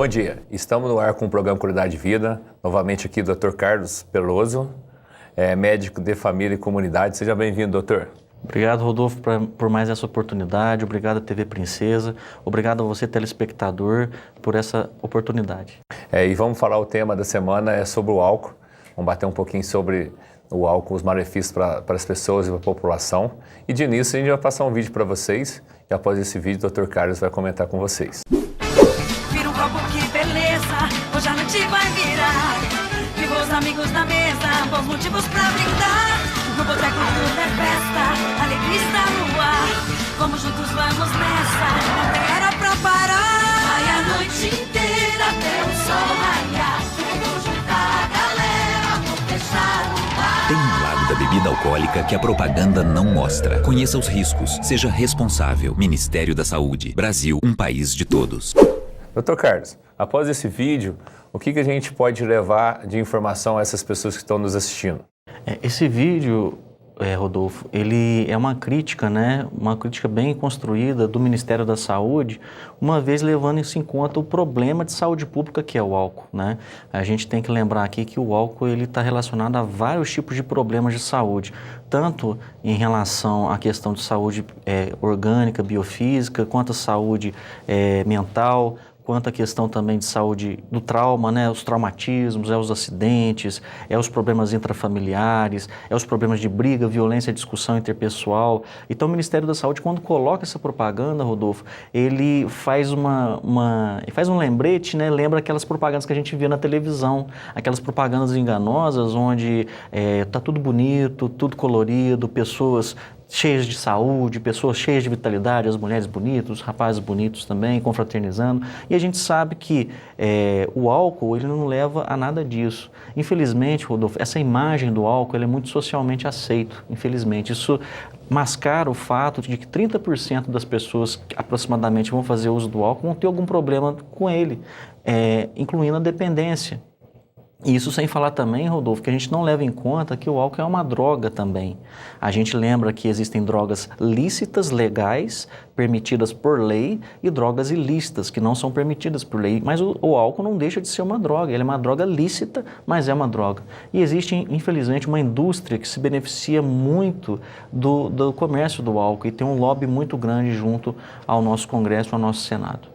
Bom dia, estamos no ar com o programa Qualidade de Vida, novamente aqui o Dr. Carlos Peloso, médico de família e comunidade. Seja bem-vindo, doutor. Obrigado, Rodolfo, por mais essa oportunidade. Obrigado à TV Princesa. Obrigado a você, telespectador, por essa oportunidade. E vamos falar, o tema da semana é sobre o álcool. Vamos bater um pouquinho sobre o álcool, os malefícios para as pessoas e para a população. E de início a gente vai passar um vídeo para vocês. E após esse vídeo, o Dr. Carlos vai comentar com vocês. Vira um copo, que beleza, hoje a noite vai virar. Viva os amigos na mesa, bons motivos pra brindar. No boteco tudo é festa, alegria está no ar. Vamos juntos, vamos nessa, não tem hora pra parar. Vai a noite inteira até o sol raiar. Vamos juntar a galera, vamos fechar o bar. Tem um lado da bebida alcoólica que a propaganda não mostra. Conheça os riscos, seja responsável. Ministério da Saúde. Brasil, um país de todos. Dr. Carlos, após esse vídeo, o que a gente pode levar de informação a essas pessoas que estão nos assistindo? Esse vídeo, Rodolfo, ele é uma crítica, né? Uma crítica bem construída do Ministério da Saúde, uma vez levando isso em conta o problema de saúde pública que é o álcool, né? A gente tem que lembrar aqui que o álcool ele está relacionado a vários tipos de problemas de saúde, tanto em relação à questão de saúde orgânica, biofísica, quanto a saúde mental, quanto a questão também de saúde do trauma, né? Os traumatismos, os acidentes, os problemas intrafamiliares, os problemas de briga, violência, discussão interpessoal. Então o Ministério da Saúde, quando coloca essa propaganda, Rodolfo, ele faz faz um lembrete, né? Lembra aquelas propagandas que a gente via na televisão, aquelas propagandas enganosas onde tá tudo bonito, tudo colorido, pessoas cheias de saúde, pessoas cheias de vitalidade, as mulheres bonitas, os rapazes bonitos também, confraternizando. E a gente sabe que o álcool ele não leva a nada disso. Infelizmente, Rodolfo, essa imagem do álcool ele é muito socialmente aceito, infelizmente. Isso mascara o fato de que 30% das pessoas que aproximadamente vão fazer uso do álcool vão ter algum problema com ele, incluindo a dependência. E isso sem falar também, Rodolfo, que a gente não leva em conta que o álcool é uma droga também. A gente lembra que existem drogas lícitas, legais, permitidas por lei, e drogas ilícitas, que não são permitidas por lei. Mas o álcool não deixa de ser uma droga, ele é uma droga lícita, mas é uma droga. E existe, infelizmente, uma indústria que se beneficia muito do comércio do álcool e tem um lobby muito grande junto ao nosso Congresso, ao nosso Senado.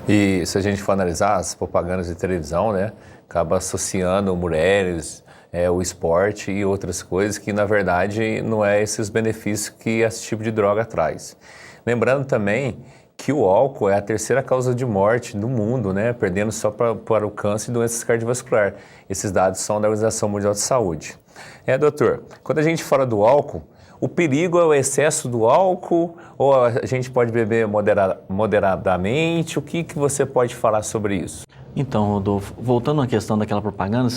E se a gente for analisar as propagandas de televisão, né, acaba associando mulheres, o esporte e outras coisas que, na verdade, não é esses benefícios que esse tipo de droga traz. Lembrando também que o álcool é a terceira causa de morte do mundo, né, perdendo só para o câncer e doenças cardiovasculares. Esses dados são da Organização Mundial de Saúde. Doutor, quando a gente fala do álcool, o perigo é o excesso do álcool ou a gente pode beber moderadamente? O que você pode falar sobre isso? Então, Rodolfo, voltando à questão daquela propaganda,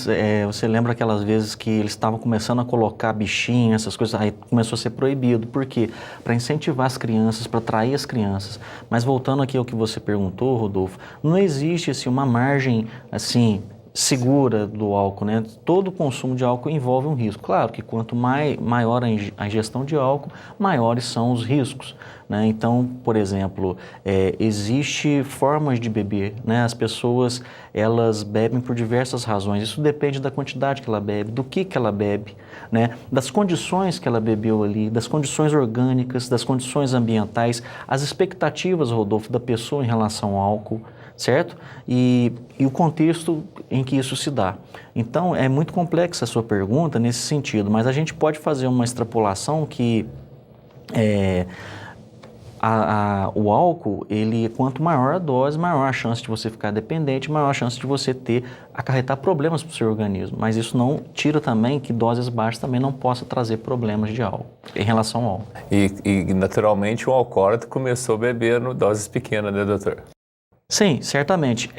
você lembra aquelas vezes que eles estavam começando a colocar bichinho, essas coisas, aí começou a ser proibido. Por quê? Para incentivar as crianças, para atrair as crianças. Mas voltando aqui ao que você perguntou, Rodolfo, não existe assim, uma margem assim segura do álcool, né? Todo consumo de álcool envolve um risco. Claro que quanto maior a ingestão de álcool, maiores são os riscos, né? Então, por exemplo, existe formas de beber, né? As pessoas, elas bebem por diversas razões. Isso depende da quantidade que ela bebe, do que ela bebe, né? Das condições que ela bebeu ali, das condições orgânicas, das condições ambientais, as expectativas, Rodolfo, da pessoa em relação ao álcool, certo? E o contexto em que isso se dá. Então, é muito complexa a sua pergunta nesse sentido, mas a gente pode fazer uma extrapolação que o álcool, quanto maior a dose, maior a chance de você ficar dependente, maior a chance de você acarretar problemas para o seu organismo. Mas isso não tira também que doses baixas também não possam trazer problemas de álcool, em relação ao álcool. E naturalmente o alcoólatra começou a beber em doses pequenas, né, doutor? Sim, certamente.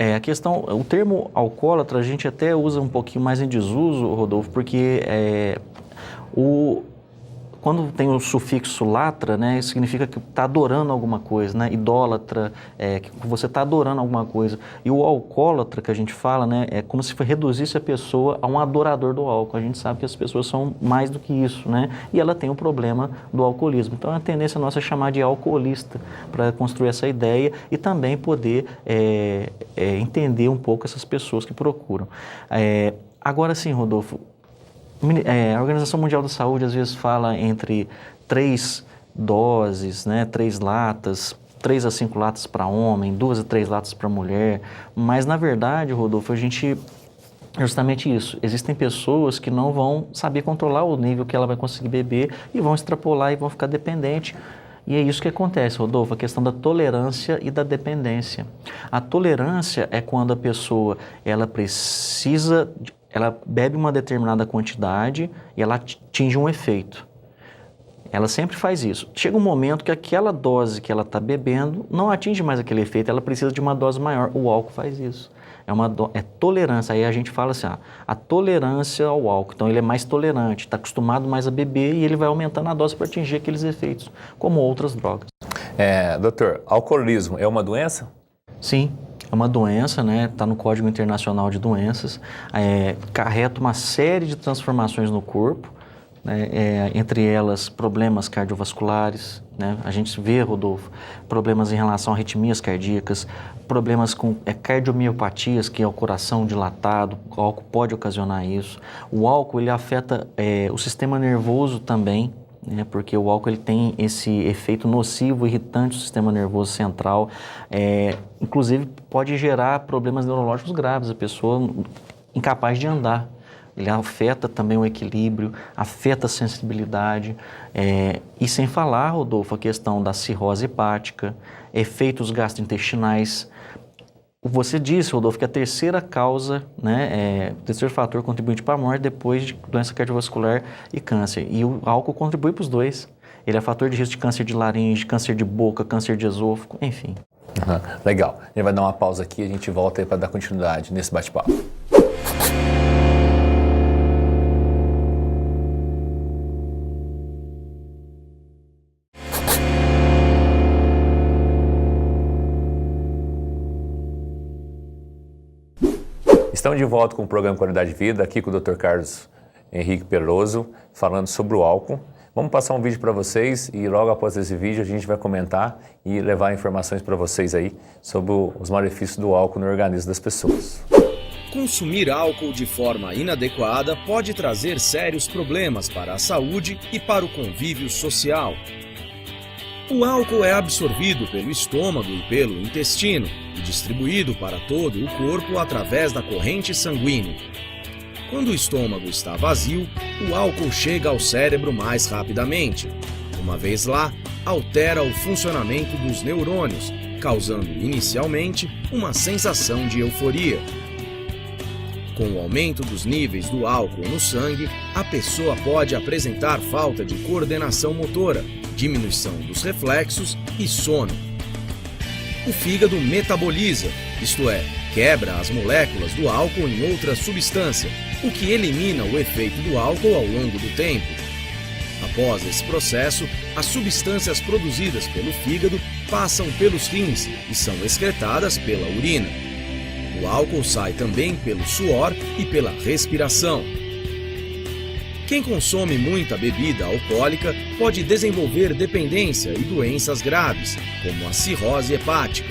O termo alcoólatra a gente até usa um pouquinho mais em desuso, Rodolfo, porque quando tem o sufixo latra, né, isso significa que está adorando alguma coisa, né, idólatra, que você está adorando alguma coisa. E o alcoólatra que a gente fala, né, é como se reduzisse a pessoa a um adorador do álcool. A gente sabe que as pessoas são mais do que isso, né, e ela tem o problema do alcoolismo. Então, a tendência nossa é chamar de alcoolista, para construir essa ideia e também poder entender um pouco essas pessoas que procuram. Agora sim, Rodolfo, a Organização Mundial da Saúde às vezes fala entre 3 doses, né, 3 latas, 3 a 5 latas para homem, 2 a 3 latas para mulher, mas na verdade, Rodolfo, a gente justamente isso. Existem pessoas que não vão saber controlar o nível que ela vai conseguir beber e vão extrapolar e vão ficar dependente. E é isso que acontece, Rodolfo, a questão da tolerância e da dependência. A tolerância é quando a pessoa, ela bebe uma determinada quantidade e ela atinge um efeito. Ela sempre faz isso. Chega um momento que aquela dose que ela está bebendo não atinge mais aquele efeito, ela precisa de uma dose maior. O álcool faz isso. É tolerância. Aí a gente fala assim, a tolerância ao álcool. Então ele é mais tolerante, está acostumado mais a beber e ele vai aumentando a dose para atingir aqueles efeitos, como outras drogas. Doutor, alcoolismo é uma doença? Sim. É uma doença, né? Está no Código Internacional de Doenças, carreta uma série de transformações no corpo, né? Entre elas problemas cardiovasculares, né? A gente vê, Rodolfo, problemas em relação a arritmias cardíacas, problemas com cardiomiopatias, que é o coração dilatado, o álcool pode ocasionar isso. O álcool ele afeta o sistema nervoso também, né, porque o álcool ele tem esse efeito nocivo, irritante do sistema nervoso central, inclusive pode gerar problemas neurológicos graves, a pessoa incapaz de andar. Ele afeta também o equilíbrio, afeta a sensibilidade, e sem falar, Rodolfo, a questão da cirrose hepática, efeitos gastrointestinais. Você disse, Rodolfo, que a terceira causa, né, o terceiro fator contribuinte para a morte depois de doença cardiovascular e câncer. E o álcool contribui para os dois. Ele é fator de risco de câncer de laringe, câncer de boca, câncer de esôfago, enfim. Legal. A gente vai dar uma pausa aqui e a gente volta aí para dar continuidade nesse bate-papo. Estamos de volta com o programa Qualidade de Vida, aqui com o Dr. Carlos Henrique Peroso, falando sobre o álcool. Vamos passar um vídeo para vocês e logo após esse vídeo a gente vai comentar e levar informações para vocês aí sobre os malefícios do álcool no organismo das pessoas. Consumir álcool de forma inadequada pode trazer sérios problemas para a saúde e para o convívio social. O álcool é absorvido pelo estômago e pelo intestino e distribuído para todo o corpo através da corrente sanguínea. Quando o estômago está vazio, o álcool chega ao cérebro mais rapidamente. Uma vez lá, altera o funcionamento dos neurônios, causando inicialmente uma sensação de euforia. Com o aumento dos níveis do álcool no sangue, a pessoa pode apresentar falta de coordenação motora, diminuição dos reflexos e sono. O fígado metaboliza, isto é, quebra as moléculas do álcool em outra substância, o que elimina o efeito do álcool ao longo do tempo. Após esse processo, as substâncias produzidas pelo fígado passam pelos rins e são excretadas pela urina. O álcool sai também pelo suor e pela respiração. Quem consome muita bebida alcoólica pode desenvolver dependência e doenças graves, como a cirrose hepática.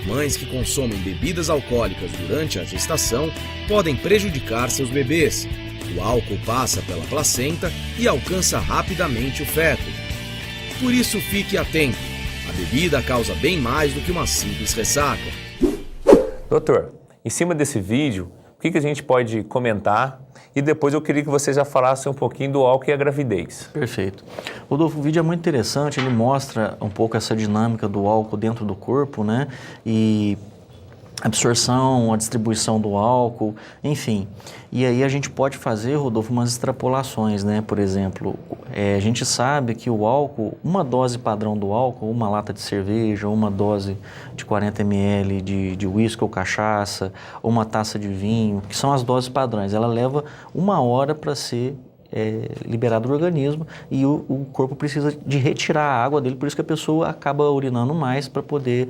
Mães que consomem bebidas alcoólicas durante a gestação podem prejudicar seus bebês. O álcool passa pela placenta e alcança rapidamente o feto. Por isso, fique atento. A bebida causa bem mais do que uma simples ressaca. Doutor, em cima desse vídeo, o que a gente pode comentar? E depois eu queria que você já falasse um pouquinho do álcool e a gravidez. Perfeito. Rodolfo, o vídeo é muito interessante, ele mostra um pouco essa dinâmica do álcool dentro do corpo, né? E a absorção, a distribuição do álcool, enfim. E aí a gente pode fazer, Rodolfo, umas extrapolações, né? Por exemplo, a gente sabe que o álcool, uma dose padrão do álcool, uma lata de cerveja, uma dose de 40 ml de uísque ou cachaça, ou uma taça de vinho, que são as doses padrões, ela leva 1 hora para ser liberado do organismo e o corpo precisa de retirar a água dele, por isso que a pessoa acaba urinando mais para poder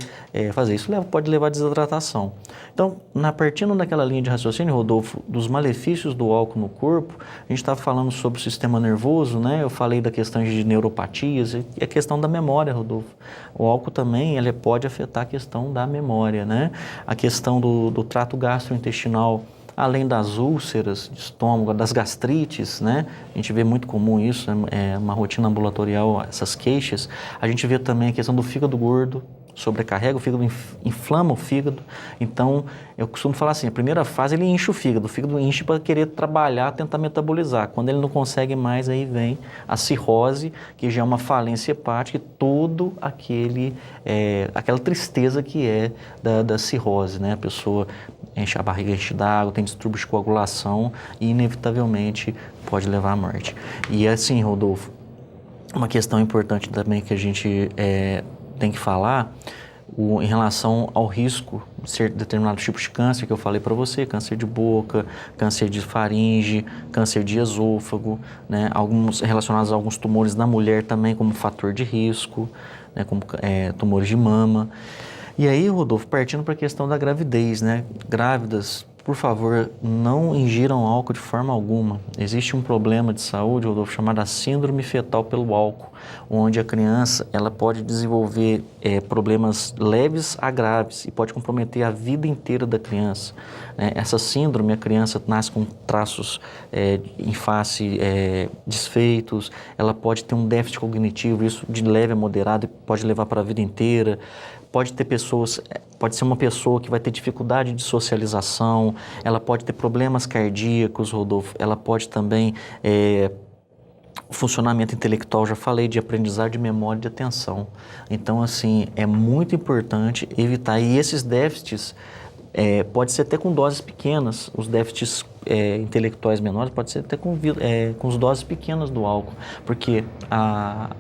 fazer isso. Pode levar a desidratação. Então, partindo daquela linha de raciocínio, Rodolfo, dos malefícios do álcool no corpo, a gente estava falando sobre o sistema nervoso, né? Eu falei da questão de neuropatias e a questão da memória, Rodolfo. O álcool também ele pode afetar a questão da memória, né? A questão do trato gastrointestinal, além das úlceras de estômago, das gastrites, né? A gente vê muito comum isso, é uma rotina ambulatorial, essas queixas. A gente vê também a questão do fígado gordo, sobrecarrega o fígado, inflama o fígado. Então, eu costumo falar assim, a primeira fase ele enche o fígado enche para querer trabalhar, tentar metabolizar. Quando ele não consegue mais, aí vem a cirrose, que já é uma falência hepática, e todo aquela tristeza que é da cirrose, né? A pessoa enche a barriga, enche d'água, tem distúrbios de coagulação e, inevitavelmente, pode levar à morte. E assim, Rodolfo, uma questão importante também que a gente tem que falar em relação ao risco de ser determinados tipos de câncer que eu falei para você, câncer de boca, câncer de faringe, câncer de esôfago, né? Alguns relacionados a alguns tumores na mulher também como fator de risco, né? Como tumores de mama. E aí, Rodolfo, partindo para a questão da gravidez, né? Grávidas, por favor, não ingiram álcool de forma alguma. Existe um problema de saúde, Rodolfo, chamado síndrome fetal pelo álcool, onde a criança ela pode desenvolver problemas leves a graves e pode comprometer a vida inteira da criança. Essa síndrome, a criança nasce com traços em face desfeitos, ela pode ter um déficit cognitivo, isso de leve a moderado e pode levar para a vida inteira. Pode ser uma pessoa que vai ter dificuldade de socialização, ela pode ter problemas cardíacos, Rodolfo, ela pode também funcionamento intelectual, já falei, de aprendizagem, de memória e de atenção. Então, assim, é muito importante evitar. E esses déficits pode ser até com doses pequenas, os déficits intelectuais menores pode ser até com as doses pequenas do álcool, porque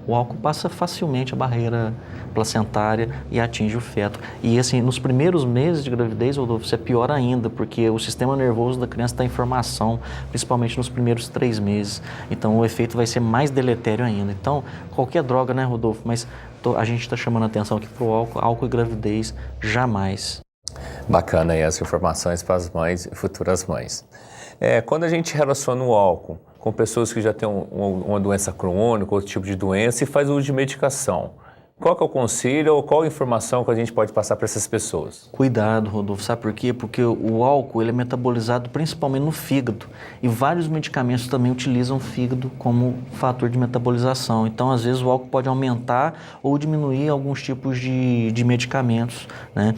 o álcool passa facilmente a barreira placentária e atinge o feto. E assim, nos primeiros meses de gravidez, Rodolfo, isso é pior ainda, porque o sistema nervoso da criança está em formação, principalmente nos primeiros 3 meses. Então o efeito vai ser mais deletério ainda. Então, qualquer droga, né, Rodolfo? Mas a gente está chamando a atenção aqui para o álcool e gravidez, jamais. Bacana aí as informações para as mães e futuras mães. Quando a gente relaciona o álcool com pessoas que já têm uma doença crônica, outro tipo de doença, e faz uso de medicação, qual que é o conselho ou qual a informação que a gente pode passar para essas pessoas? Cuidado, Rodolfo, sabe por quê? Porque o álcool ele é metabolizado principalmente no fígado e vários medicamentos também utilizam o fígado como fator de metabolização. Então, às vezes, o álcool pode aumentar ou diminuir alguns tipos de medicamentos, né?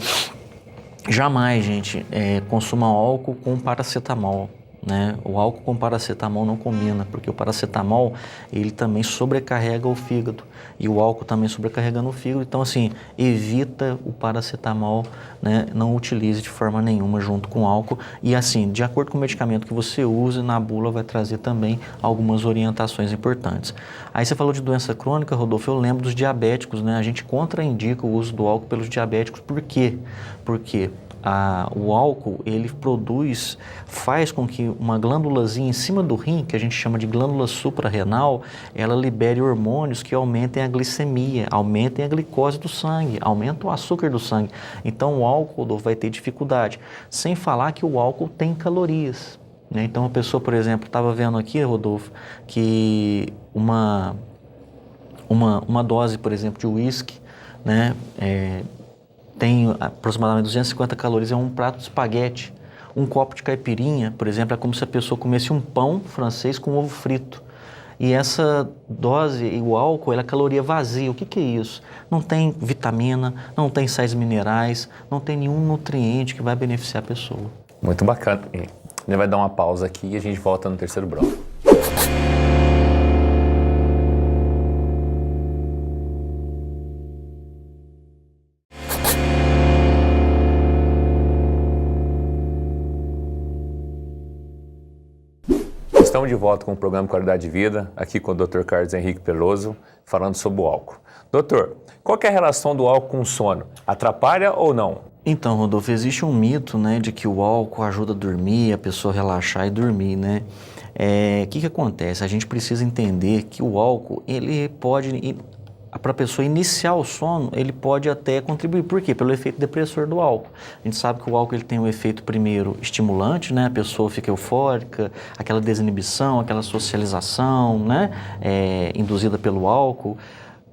Jamais, gente, consuma álcool com paracetamol, né? O álcool com paracetamol não combina, porque o paracetamol, ele também sobrecarrega o fígado e o álcool também sobrecarregando o fígado. Então, assim, evita o paracetamol, né? Não utilize de forma nenhuma junto com o álcool. E, assim, de acordo com o medicamento que você use, na bula vai trazer também algumas orientações importantes. Aí você falou de doença crônica, Rodolfo, eu lembro dos diabéticos, né? A gente contraindica o uso do álcool pelos diabéticos. Por quê? Porque o álcool, ele faz com que uma glândulazinha em cima do rim, que a gente chama de glândula suprarrenal, ela libere hormônios que aumentem a glicemia, aumentem a glicose do sangue, aumentam o açúcar do sangue. Então o álcool vai ter dificuldade, sem falar que o álcool tem calorias, né? Então a pessoa, por exemplo, estava vendo aqui, Rodolfo, que uma dose, por exemplo, de uísque, né, tem aproximadamente 250 calorias, é um prato de espaguete. Um copo de caipirinha, por exemplo, é como se a pessoa comesse um pão francês com ovo frito. E essa dose, o álcool, ela é caloria vazia. O que é isso? Não tem vitamina, não tem sais minerais, não tem nenhum nutriente que vai beneficiar a pessoa. Muito bacana. A gente vai dar uma pausa aqui e a gente volta no terceiro bloco. Estamos de volta com o programa Qualidade de Vida, aqui com o Dr. Carlos Henrique Peloso, falando sobre o álcool. Doutor, qual que é a relação do álcool com o sono? Atrapalha ou não? Então, Rodolfo, existe um mito, né, de que o álcool ajuda a dormir, a pessoa relaxar e dormir, né? que acontece? A gente precisa entender que o álcool, ele pode, para a pessoa iniciar o sono, ele pode até contribuir. Por quê? Pelo efeito depressor do álcool. A gente sabe que o álcool ele tem um efeito, primeiro, estimulante, né? A pessoa fica eufórica, aquela desinibição, aquela socialização, né? Induzida pelo álcool.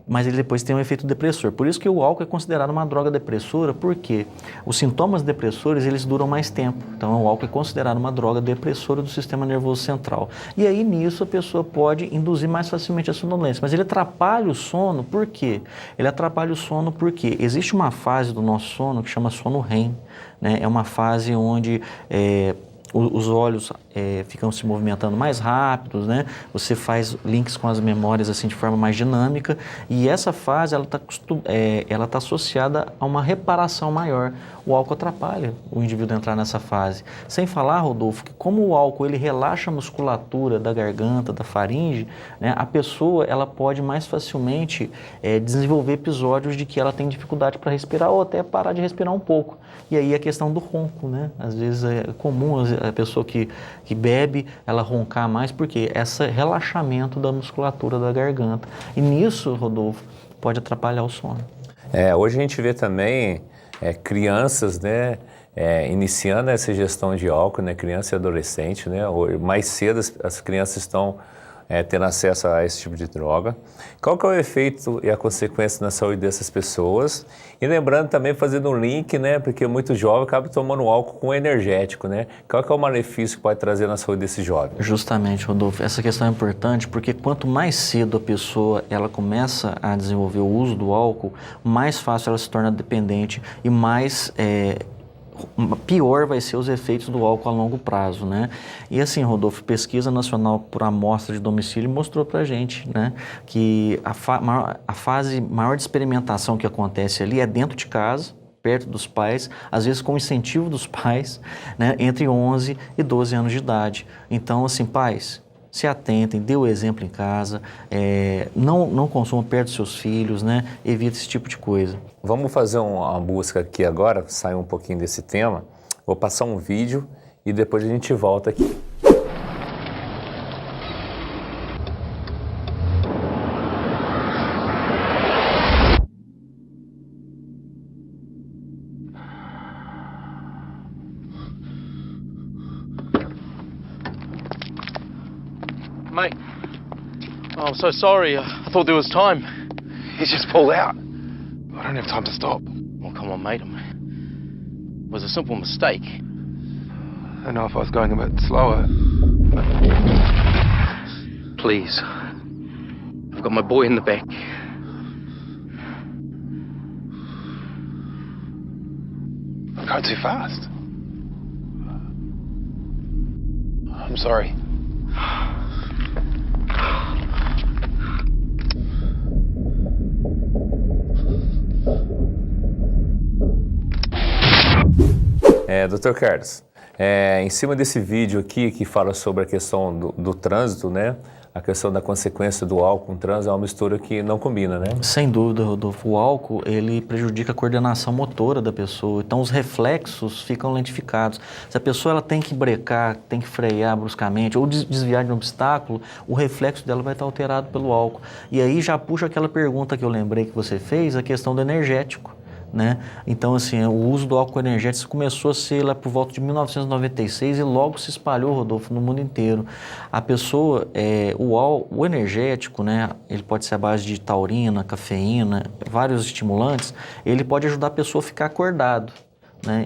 Mas ele depois tem um efeito depressor. Por isso que o álcool é considerado uma droga depressora, porque os sintomas depressores, eles duram mais tempo. Então, o álcool é considerado uma droga depressora do sistema nervoso central. E aí, nisso, a pessoa pode induzir mais facilmente a sonolência. Mas ele atrapalha o sono, por quê? Ele atrapalha o sono porque existe uma fase do nosso sono que chama sono REM, né? É uma fase onde os olhos ficam se movimentando mais rápidos, né? Você faz links com as memórias assim de forma mais dinâmica, e essa fase ela tá associada a uma reparação maior. O álcool atrapalha o indivíduo a entrar nessa fase. Sem falar, Rodolfo, que como o álcool ele relaxa a musculatura da garganta, da faringe, né? A pessoa ela pode mais facilmente desenvolver episódios de que ela tem dificuldade para respirar ou até parar de respirar um pouco. E aí a questão do ronco, né? Às vezes é comum a pessoa que bebe, ela roncar mais, porque esse relaxamento da musculatura da garganta. E nisso, Rodolfo, pode atrapalhar o sono. Hoje a gente vê também crianças, né, iniciando essa gestão de álcool, né, criança e adolescente, né, mais cedo as crianças estão tendo acesso a esse tipo de droga. Qual que é o efeito e a consequência na saúde dessas pessoas? E lembrando também, fazendo um link, né, porque muito jovem acaba tomando álcool com energético, né? Qual que é o malefício que pode trazer na saúde desse jovem? Justamente, Rodolfo, essa questão é importante porque quanto mais cedo a pessoa ela começa a desenvolver o uso do álcool, mais fácil ela se torna dependente e mais pior vai ser os efeitos do álcool a longo prazo, né? E assim, Rodolfo, pesquisa nacional por amostra de domicílio mostrou pra gente, né, que a fase maior de experimentação que acontece ali é dentro de casa, perto dos pais, às vezes com incentivo dos pais, né, entre 11 e 12 anos de idade. Então, assim, pais, se atentem, dê o exemplo em casa, não consumam perto dos seus filhos, né? Evite esse tipo de coisa. Vamos fazer uma busca aqui agora, sair um pouquinho desse tema. Vou passar um vídeo e depois a gente volta aqui. Mate, oh, I'm so sorry. I thought there was time. He's just pulled out. I don't have time to stop. Well, come on, mate. It was a simple mistake. I don't know if I was going a bit slower. Please. I've got my boy in the back. I'm going too fast. I'm sorry. Dr. Carlos, em cima desse vídeo aqui que fala sobre a questão do trânsito, né? A questão da consequência do álcool com o trânsito é uma mistura que não combina, né? Sem dúvida, Rodolfo. O álcool, ele prejudica a coordenação motora da pessoa, então os reflexos ficam lentificados. Se a pessoa ela tem que brecar, tem que frear bruscamente ou desviar de um obstáculo, o reflexo dela vai estar alterado pelo álcool. E aí já puxa aquela pergunta que eu lembrei que você fez, a questão do energético, né? Então, assim, o uso do álcool energético começou a ser lá por volta de 1996 e logo se espalhou, Rodolfo, no mundo inteiro. A pessoa, o energético, né, ele pode ser à base de taurina, cafeína, vários estimulantes, ele pode ajudar a pessoa a ficar acordado, né,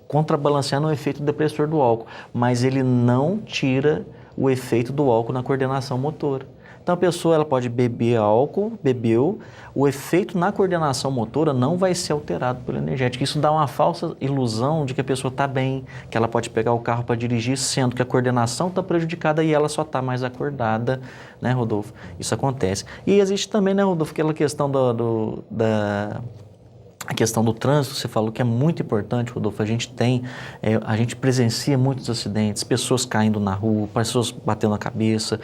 contrabalanceando o efeito depressor do álcool, mas ele não tira o efeito do álcool na coordenação motora. Então a pessoa ela pode beber álcool, bebeu, o efeito na coordenação motora não vai ser alterado pelo energético. Isso dá uma falsa ilusão de que a pessoa está bem, que ela pode pegar o carro para dirigir, sendo que a coordenação está prejudicada e ela só está mais acordada, né, Rodolfo? Isso acontece. E existe também, né, Rodolfo, aquela questão a questão do trânsito, você falou que é muito importante, Rodolfo. A gente presencia muitos acidentes, pessoas caindo na rua, pessoas batendo a cabeça,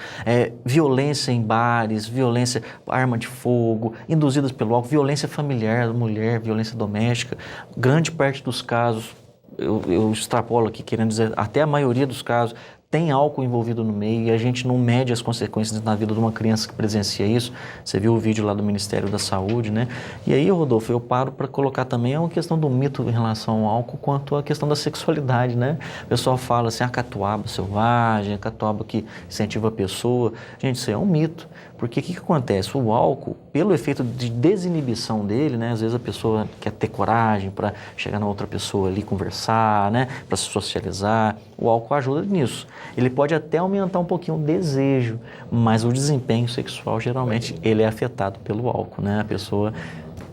violência em bares, violência, arma de fogo, induzidas pelo álcool, violência familiar da mulher, violência doméstica. Grande parte dos casos, eu extrapolo aqui querendo dizer, até a maioria dos casos, tem álcool envolvido no meio e a gente não mede as consequências na vida de uma criança que presencia isso. Você viu o vídeo lá do Ministério da Saúde, né? E aí, Rodolfo, eu paro para colocar também uma questão do mito em relação ao álcool quanto à questão da sexualidade, né? O pessoal fala assim, a catuaba selvagem, a catuaba que incentiva a pessoa. Gente, isso aí é um mito. Porque o que acontece? O álcool, pelo efeito de desinibição dele, né? Às vezes a pessoa quer ter coragem para chegar na outra pessoa ali, conversar, né? Para se socializar. O álcool ajuda nisso. Ele pode até aumentar um pouquinho o desejo, mas o desempenho sexual, geralmente, ele é afetado pelo álcool, né? A pessoa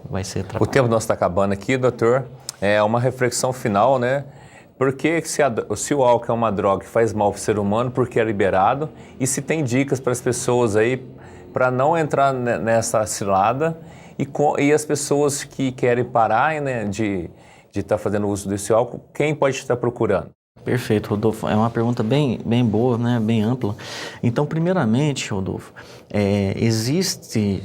vai ser atrapalhada. O tempo nosso está acabando aqui, doutor. É uma reflexão final, né? Por que se o álcool é uma droga que faz mal para o ser humano, porque é liberado? E se tem dicas para as pessoas aí para não entrar nessa cilada e as pessoas que querem parar, né, de estar fazendo uso desse álcool, quem pode estar procurando? Perfeito, Rodolfo. É uma pergunta bem boa, né? Bem ampla. Então, primeiramente, Rodolfo, existe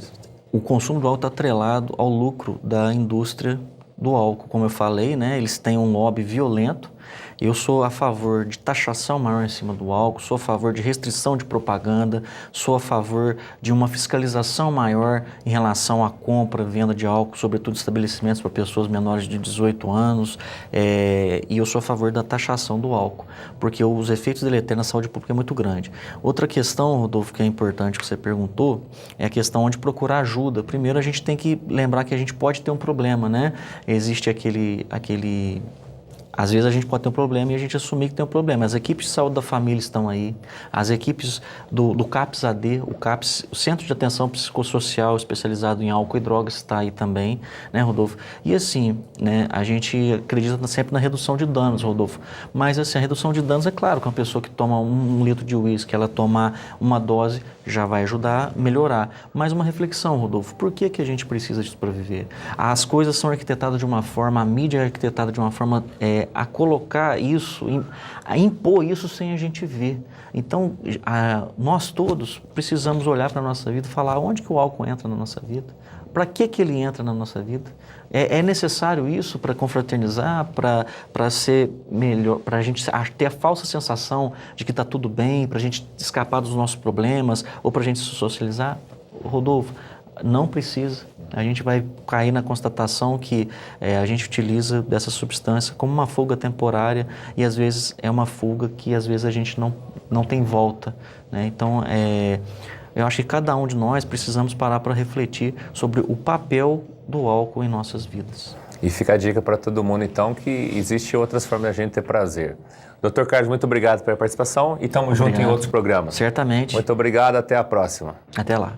o consumo do álcool atrelado ao lucro da indústria do álcool. Como eu falei, né? Eles têm um lobby violento. Eu sou a favor de taxação maior em cima do álcool, sou a favor de restrição de propaganda, sou a favor de uma fiscalização maior em relação à compra e venda de álcool, sobretudo estabelecimentos para pessoas menores de 18 anos, e eu sou a favor da taxação do álcool, porque os efeitos deletérios na saúde pública é muito grande. Outra questão, Rodolfo, que é importante que você perguntou, é a questão de procurar ajuda. Primeiro, a gente tem que lembrar que a gente pode ter um problema, né? Existe às vezes a gente pode ter um problema e a gente assumir que tem um problema. As equipes de saúde da família estão aí, as equipes do CAPS-AD, o Centro de Atenção Psicossocial especializado em álcool e drogas está aí também, né, Rodolfo? E assim, né, a gente acredita sempre na redução de danos, Rodolfo. Mas assim, a redução de danos é claro que uma pessoa que toma um litro de uísque, ela tomar uma dose, já vai ajudar a melhorar. Mas uma reflexão, Rodolfo, por que a gente precisa disso para viver? As coisas são arquitetadas de uma forma, a mídia é arquitetada de uma forma a colocar isso, a impor isso sem a gente ver. Então, nós todos precisamos olhar para a nossa vida e falar onde que o álcool entra na nossa vida, para que ele entra na nossa vida. É necessário isso para confraternizar, para ser melhor, para a gente ter a falsa sensação de que está tudo bem, para a gente escapar dos nossos problemas ou para a gente se socializar? Rodolfo, não precisa. A gente vai cair na constatação que a gente utiliza dessa substância como uma fuga temporária e às vezes é uma fuga que às vezes a gente não tem volta, né? Então, eu acho que cada um de nós precisamos parar para refletir sobre o papel do álcool em nossas vidas. E fica a dica para todo mundo, então, que existe outras formas de a gente ter prazer. Dr. Carlos, muito obrigado pela participação e estamos juntos em outros programas. Certamente. Muito obrigado, até a próxima. Até lá.